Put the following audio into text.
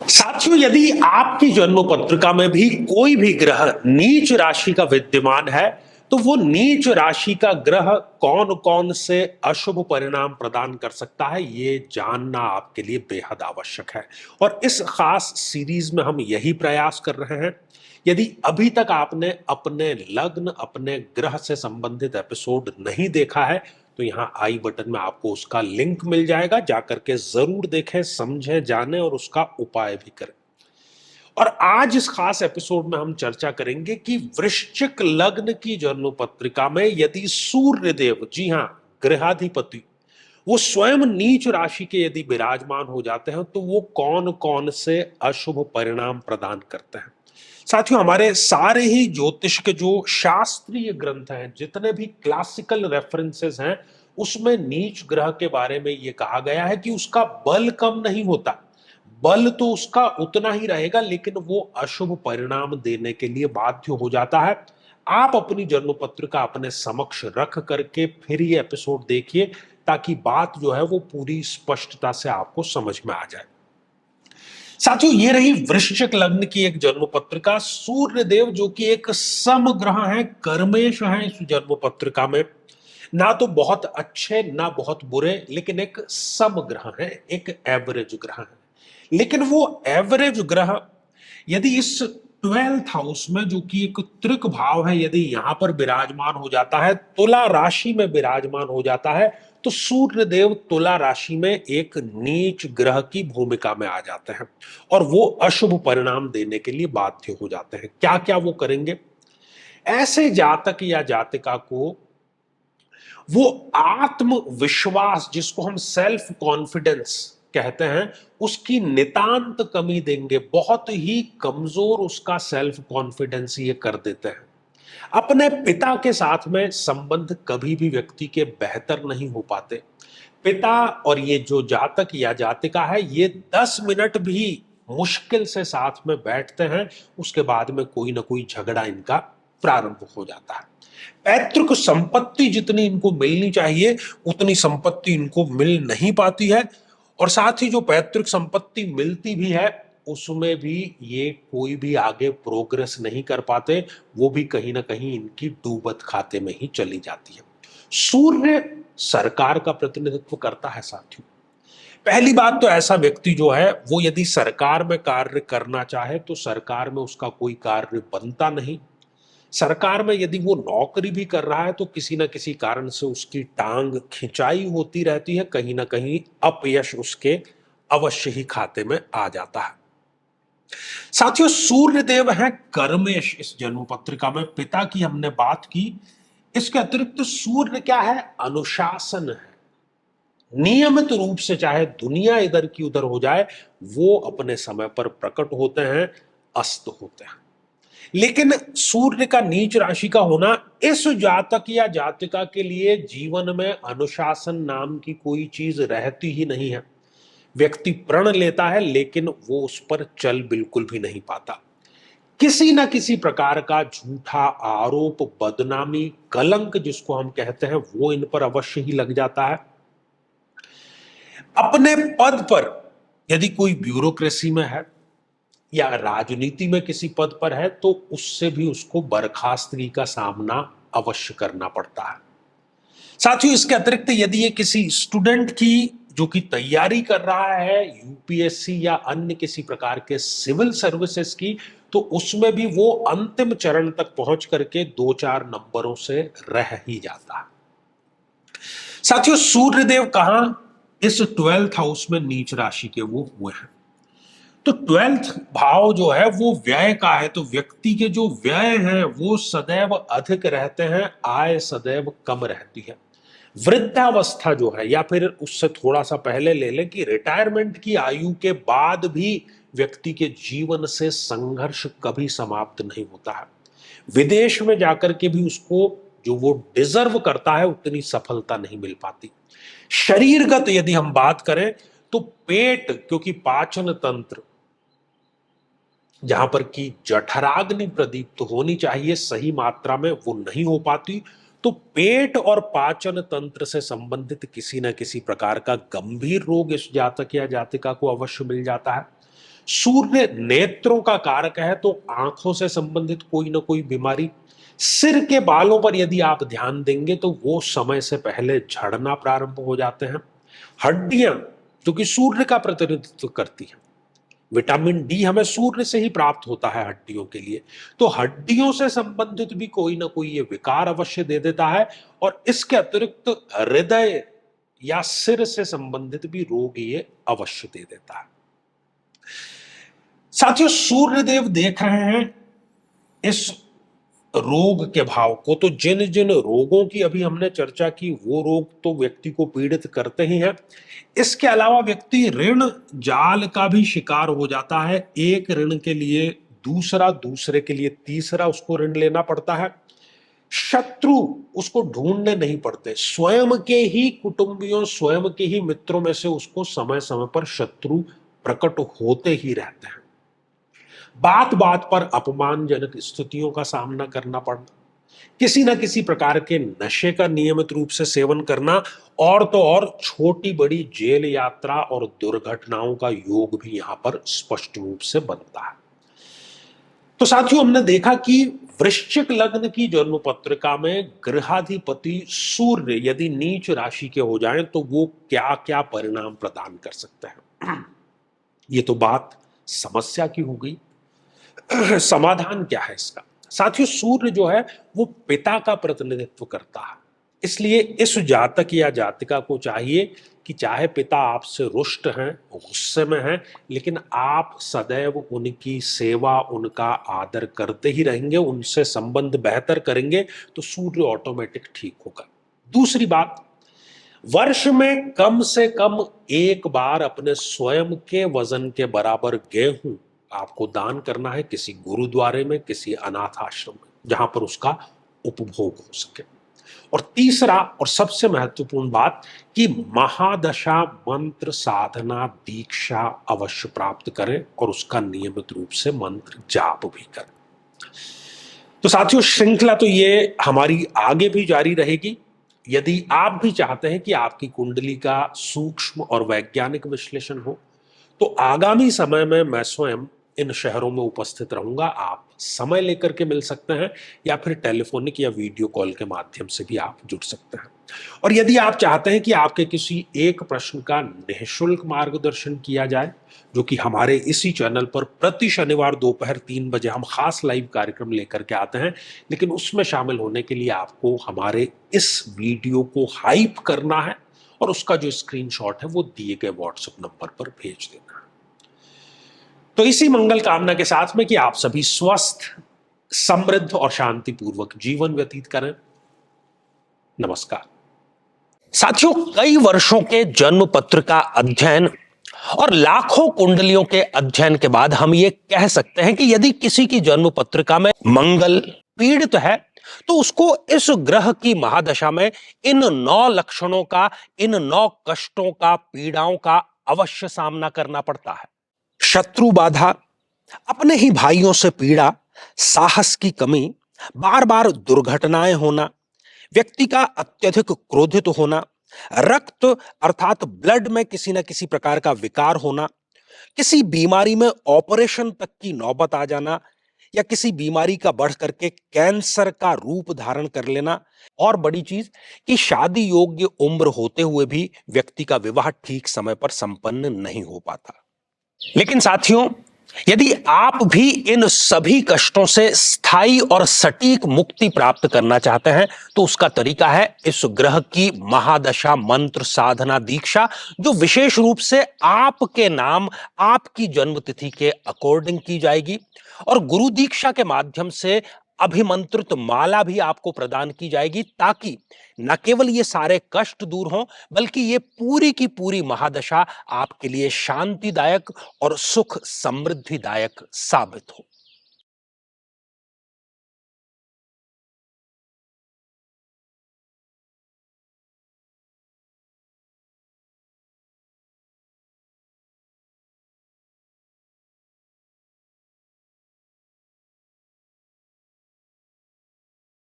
साथियों, यदि आपकी जन्म पत्रिका में भी कोई भी ग्रह नीच राशि का विद्यमान है, तो वो नीच राशि का ग्रह कौन कौन से अशुभ परिणाम प्रदान कर सकता है, ये जानना आपके लिए बेहद आवश्यक है। और इस खास सीरीज में हम यही प्रयास कर रहे हैं। यदि अभी तक आपने अपने लग्न, अपने ग्रह से संबंधित एपिसोड नहीं देखा है, तो यहाँ आई बटन में आपको उसका लिंक मिल जाएगा, जाकर के जरूर देखें, समझें, जानें और उसका उपाय भी करें। और आज इस खास एपिसोड में हम चर्चा करेंगे कि वृश्चिक लग्न की जन्म पत्रिका में यदि सूर्य देव, जी हां, ग्रहाधिपति, वो स्वयं नीच राशि के यदि विराजमान हो जाते हैं, तो वो कौन कौन से अशुभ परिणाम प्रदान करते हैं। साथियों, हमारे सारे ही ज्योतिष के जो शास्त्रीय ग्रंथ हैं, जितने भी क्लासिकल रेफरेंसेस हैं, उसमें नीच ग्रह के बारे में यह कहा गया है कि उसका बल कम नहीं होता, बल तो उसका उतना ही रहेगा, लेकिन वो अशुभ परिणाम देने के लिए बाध्य हो जाता है। आप अपनी जन्म पत्रिका अपने समक्ष रख करके फिर ये एपिसोड देखिए, ताकि बात जो है वो पूरी स्पष्टता से आपको समझ में आ जाए। साथियों, ये रही वृश्चिक लग्न की एक जन्म पत्रिका। सूर्य देव जो कि एक समग्रह है, कर्मेश है, इस जन्म पत्रिका में ना तो बहुत अच्छे ना बहुत बुरे, लेकिन एक समग्रह है, एक एवरेज ग्रह है। लेकिन वो एवरेज ग्रह यदि इस 12th हाउस में, जो कि एक त्रिक भाव है, यदि यहां पर विराजमान हो जाता है, तुला राशि में विराजमान हो जाता है, तो सूर्य देव तुला राशि में एक नीच ग्रह की भूमिका में आ जाते हैं और वो अशुभ परिणाम देने के लिए बाध्य हो जाते हैं। क्या क्या वो करेंगे? ऐसे जातक या जातिका को वो आत्मविश्वास, जिसको हम सेल्फ कॉन्फिडेंस कहते हैं, उसकी नितांत कमी देंगे। बहुत ही कमजोर उसका सेल्फ कॉन्फिडेंस ये कर देते हैं। अपने पिता के साथ में संबंध कभी भी व्यक्ति के बेहतर नहीं हो पाते। पिता और ये जो जातक या जातिका है, ये 10 मिनट भी मुश्किल से साथ में बैठते हैं, उसके बाद में कोई ना कोई झगड़ा इनका प्रारंभ हो जाता है। पैतृक संपत्ति जितनी इनको मिलनी चाहिए, उतनी संपत्ति इनको मिल नहीं पाती है। और साथ ही जो पैतृक संपत्ति मिलती भी है, उसमें भी ये कोई भी आगे प्रोग्रेस नहीं कर पाते, वो भी कहीं ना कहीं इनकी डूबत खाते में ही चली जाती है। सूर्य सरकार का प्रतिनिधित्व करता है साथियों। पहली बात तो ऐसा व्यक्ति जो है, वो यदि सरकार में कार्य करना चाहे, तो सरकार में उसका कोई कार्य बनता नहीं। सरकार में यदि वो नौकरी भी कर रहा है, तो किसी ना किसी कारण से उसकी टांग खिंचाई होती रहती है, कहीं ना कहीं अपयश उसके अवश्य ही खाते में आ जाता है। साथियों, सूर्य देव है कर्मेश इस जन्म पत्रिका में। पिता की हमने बात की, इसके अतिरिक्त सूर्य क्या है? अनुशासन है। नियमित रूप से, चाहे दुनिया इधर की उधर हो जाए, वो अपने समय पर प्रकट होते हैं, अस्त होते हैं। लेकिन सूर्य का नीच राशि का होना इस जातक या जातिका के लिए जीवन में अनुशासन नाम की कोई चीज रहती ही नहीं है। व्यक्ति प्रण लेता है, लेकिन वो उस पर चल बिल्कुल भी नहीं पाता। किसी न किसी प्रकार का झूठा आरोप, बदनामी, कलंक जिसको हम कहते हैं, वो इन पर अवश्य ही लग जाता है। अपने पद पर यदि कोई ब्यूरोक्रेसी में है या राजनीति में किसी पद पर है, तो उससे भी उसको बर्खास्तगी का सामना अवश्य करना पड़ता है। साथियों, इसके अतिरिक्त यदि ये किसी स्टूडेंट की जो कि तैयारी कर रहा है, यूपीएससी या अन्य किसी प्रकार के सिविल सर्विसेज की, तो उसमें भी वो अंतिम चरण तक पहुंच करके 2-4 नंबरों से रह ही जाता है। साथियों, सूर्यदेव कहां? इस 12th हाउस में नीच राशि के वो हुए हैं। तो 12th भाव जो है वो व्यय का है, तो व्यक्ति के जो व्यय हैं वो सदैव अधिक रहते हैं, आय सदैव कम रहती है। वृद्धावस्था जो है, या फिर उससे थोड़ा सा पहले ले लें कि रिटायरमेंट की आयु के बाद भी व्यक्ति के जीवन से संघर्ष कभी समाप्त नहीं होता है। विदेश में जाकर के भी उसको जो वो डिजर्व करता है, उतनी सफलता नहीं मिल पाती। शरीरगत यदि हम बात करें, तो पेट, क्योंकि पाचन तंत्र जहां पर की जठराग्नि प्रदीप्त होनी चाहिए सही मात्रा में, वो नहीं हो पाती, तो पेट और पाचन तंत्र से संबंधित किसी न किसी प्रकार का गंभीर रोग इस जातक या जातिका को अवश्य मिल जाता है। सूर्य नेत्रों का कारक है, तो आंखों से संबंधित कोई ना कोई बीमारी, सिर के बालों पर यदि आप ध्यान देंगे तो वो समय से पहले झड़ना प्रारंभ हो जाते हैं। हड्डियां, जो कि सूर्य का प्रतिनिधित्व करती हैं, विटामिन डी हमें सूर्य से ही प्राप्त होता है हड्डियों के लिए, तो हड्डियों से संबंधित भी कोई ना कोई ये विकार अवश्य दे देता है। और इसके अतिरिक्त हृदय या सिर से संबंधित भी रोग ये अवश्य दे देता है। साथियों, सूर्य देव देख रहे हैं इस रोग के भाव को, तो जिन जिन रोगों की अभी हमने चर्चा की वो रोग तो व्यक्ति को पीड़ित करते ही हैं। इसके अलावा व्यक्ति ऋण जाल का भी शिकार हो जाता है। एक ऋण के लिए दूसरा, दूसरे के लिए तीसरा उसको ऋण लेना पड़ता है। शत्रु उसको ढूंढने नहीं पड़ते, स्वयं के ही कुटुंबियों, स्वयं के ही मित्रों में से उसको समय समय पर शत्रु प्रकट होते ही रहते हैं। बात बात पर अपमानजनक स्थितियों का सामना करना पड़ना, किसी न किसी प्रकार के नशे का नियमित रूप से सेवन करना, और तो और छोटी बड़ी जेल यात्रा और दुर्घटनाओं का योग भी यहां पर स्पष्ट रूप से बनता है। तो साथियों, हमने देखा कि वृश्चिक लग्न की जन्म पत्रिका में ग्रहाधिपति सूर्य यदि नीच राशि के हो जाएं तो वो क्या क्या परिणाम प्रदान कर सकते हैं। ये तो बात समस्या की हो गई। समाधान क्या है इसका? साथियों, सूर्य जो है वो पिता का प्रतिनिधित्व करता है, इसलिए इस जातक या जातिका को चाहिए कि चाहे पिता आपसे रुष्ट हैं, गुस्से में हैं, लेकिन आप सदैव उनकी सेवा, उनका आदर करते ही रहेंगे, उनसे संबंध बेहतर करेंगे, तो सूर्य ऑटोमेटिक ठीक होगा। दूसरी बात, वर्ष में कम से कम एक बार अपने स्वयं के वजन के बराबर गेहूं आपको दान करना है, किसी गुरुद्वारे में, किसी अनाथ आश्रम में, जहां पर उसका उपभोग हो सके। और तीसरा और सबसे महत्वपूर्ण बात कि महादशा मंत्र साधना दीक्षा अवश्य प्राप्त करें और उसका नियमित रूप से मंत्र जाप भी करें। तो साथियों, श्रृंखला तो ये हमारी आगे भी जारी रहेगी। यदि आप भी चाहते हैं कि आपकी कुंडली का सूक्ष्म और वैज्ञानिक विश्लेषण हो, तो आगामी समय में मैं स्वयं इन शहरों में उपस्थित रहूंगा। आप समय लेकर के मिल सकते हैं या फिर टेलीफोनिक या वीडियो कॉल के माध्यम से भी आप जुड़ सकते हैं। और यदि आप चाहते हैं कि आपके किसी एक प्रश्न का निःशुल्क मार्गदर्शन किया जाए, जो कि हमारे इसी चैनल पर प्रति शनिवार दोपहर 3 बजे हम खास लाइव कार्यक्रम लेकर के आते हैं, लेकिन उसमें शामिल होने के लिए आपको हमारे इस वीडियो को हाइप करना है और उसका जो स्क्रीनशॉट है वो दिए गए व्हाट्सएप नंबर पर भेज देना है। तो इसी मंगल कामना के साथ में कि आप सभी स्वस्थ, समृद्ध और शांतिपूर्वक जीवन व्यतीत करें। नमस्कार। साथियों, कई वर्षों के जन्म पत्र का अध्ययन और लाखों कुंडलियों के अध्ययन के बाद हम ये कह सकते हैं कि यदि किसी की जन्म पत्रिका में मंगल पीड़ित है तो उसको इस ग्रह की महादशा में इन 9 लक्षणों का, इन 9 कष्टों का, पीड़ाओं का अवश्य सामना करना पड़ता है। शत्रु बाधा, अपने ही भाइयों से पीड़ा, साहस की कमी, बार बार दुर्घटनाएं होना, व्यक्ति का अत्यधिक क्रोधित होना, रक्त अर्थात ब्लड में किसी न किसी प्रकार का विकार होना, किसी बीमारी में ऑपरेशन तक की नौबत आ जाना, या किसी बीमारी का बढ़ करके कैंसर का रूप धारण कर लेना, और बड़ी चीज कि शादी योग्य उम्र होते हुए भी व्यक्ति का विवाह ठीक समय पर संपन्न नहीं हो पाता। लेकिन साथियों, यदि आप भी इन सभी कष्टों से स्थायी और सटीक मुक्ति प्राप्त करना चाहते हैं तो उसका तरीका है इस ग्रह की महादशा मंत्र साधना दीक्षा, जो विशेष रूप से आपके नाम, आपकी जन्मतिथि के अकॉर्डिंग की जाएगी। और गुरु दीक्षा के माध्यम से अभिमंत्रित माला भी आपको प्रदान की जाएगी, ताकि न केवल ये सारे कष्ट दूर हों, बल्कि ये पूरी की पूरी महादशा आपके लिए शांतिदायक और सुख समृद्धिदायक साबित हो।